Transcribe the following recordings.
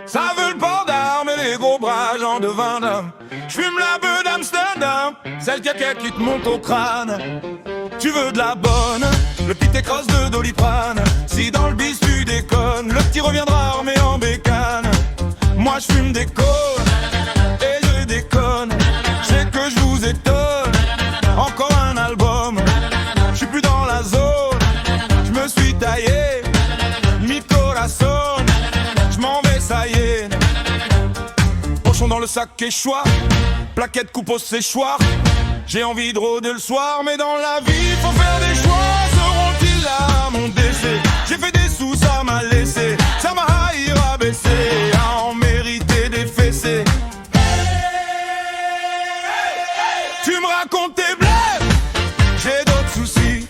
Ça veut le port d'armes et les gros bras, genre de Van Damme. J'fume la beuh d'Amsterdam, celle qui te monte au crâne. Tu veux de la bonne, le petit écrase de Doliprane. Si dans le bis tu déconnes, le petit reviendra armé en bécane. Moi j'fume des cônes, et je déconne. C'est que je vous étonne, encore un album. J'suis plus dans la zone, j'me suis taillé, mi corazon. J'm'en vais, ça y est. Pochon dans le sac échoir, plaquette coupe au séchoir. J'ai envie de rôder le soir, mais dans la vie faut faire des choix. Seront-ils là à mon décès? J'ai fait des sous, ça m'a laissé, ça m'a haï rabaissé, à en mériter des fessées. Tu me racontes tes blagues, j'ai d'autres soucis.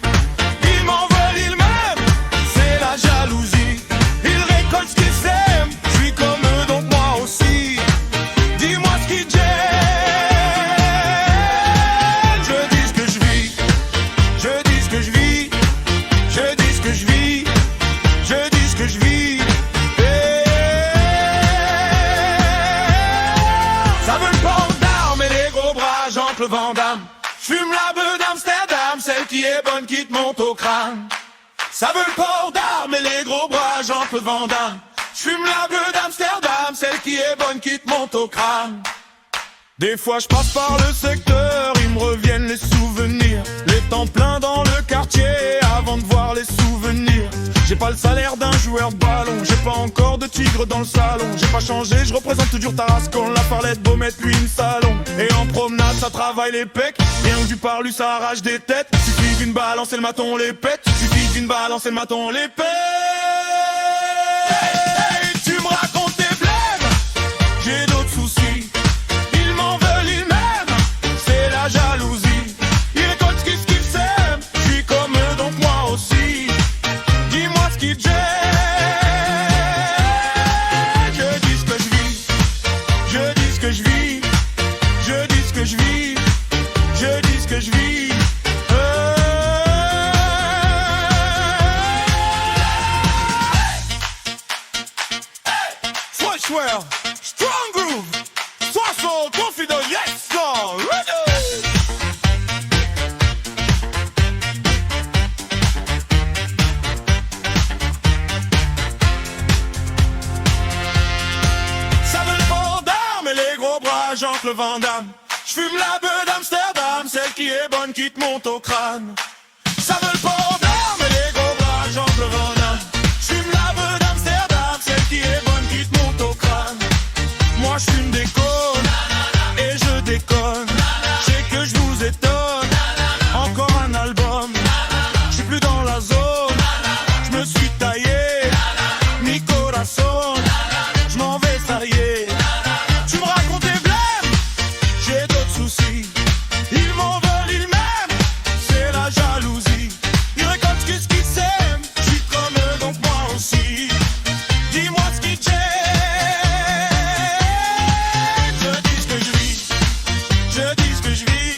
Ils m'en veulent, ils m'aiment, c'est la jalousie. Ils récoltent ce qu'ils sèment, je suis comme eux donc moi aussi. Dis-moi ce qu'ils gênent. Je dis ce que je vis, je dis ce que je vis, je dis ce que je vis, je dis ce que je vis. Ça veut le port d'armes et les gros bras, Jean-Claude Van Damme. J'fume la beuh d'Amsterdam, celle qui est bonne qui te monte au crâne. Ça veut le port d'armes et les gros bras, Jean-Claude Van Damme. J'fume la beuh d'Amsterdam, celle qui est bonne qui te monte au crâne. Des fois je passe par le secteur, ils me reviennent les souvenirs. Les temps pleins dans le quartier, avant de voir les souvenirs. J'ai pas le salaire d'un joueur de ballon, j'ai pas encore de tigre dans le salon. J'ai pas changé, je représente toujours Tarascon. La Farlette, beau mettre lui une salon. Et en promenade ça travaille les pecs, rien que du parlu ça arrache des têtes. Suffit d'une balance et le maton les pète, suffit d'une balance et le maton les pète. Tu me racontes tes blèmes, j'ai d'autres soucis. Ils m'en veulent, ils m'aiment, c'est la jalousie. Ils récoltent ce qu'ils s'aiment, je suis comme eux donc moi aussi. Dis-moi ce qu'ils gênent. Je dis ce que je vis, je dis ce que je vis, je dis ce que je vis, je dis ce que je vis. Swell, strong groove, sois soul, confident, yes, sir, ready. Ça veut le port d'armes et les gros bras, Jean-Claude Van Damme. J'fume la beuh d'Amsterdam, celle qui est bonne qui te monte au crâne. Ça veut le port d'armes et les gros bras, Jean-Claude Van Damme. J'fume la beuh d'Amsterdam, celle qui est bonne qui te monte au crâne. Moi j'fume des cônes et je déconne. Je sais que je vous étonne, encore un album. J'suis plus dans la zone, j'me suis taillé, mi corazon. J'm'en vais, ça y est. Tu me racontes tes blèmes, j'ai d'autres soucis. Ils m'en veulent, ils m'aiment, c'est la jalousie. Ils récoltent ce qu'ils s'aiment, j'suis comme eux donc moi aussi. Dis-moi ce qu'ils gênent. Je dis ce que je vis, je dis ce que je vis.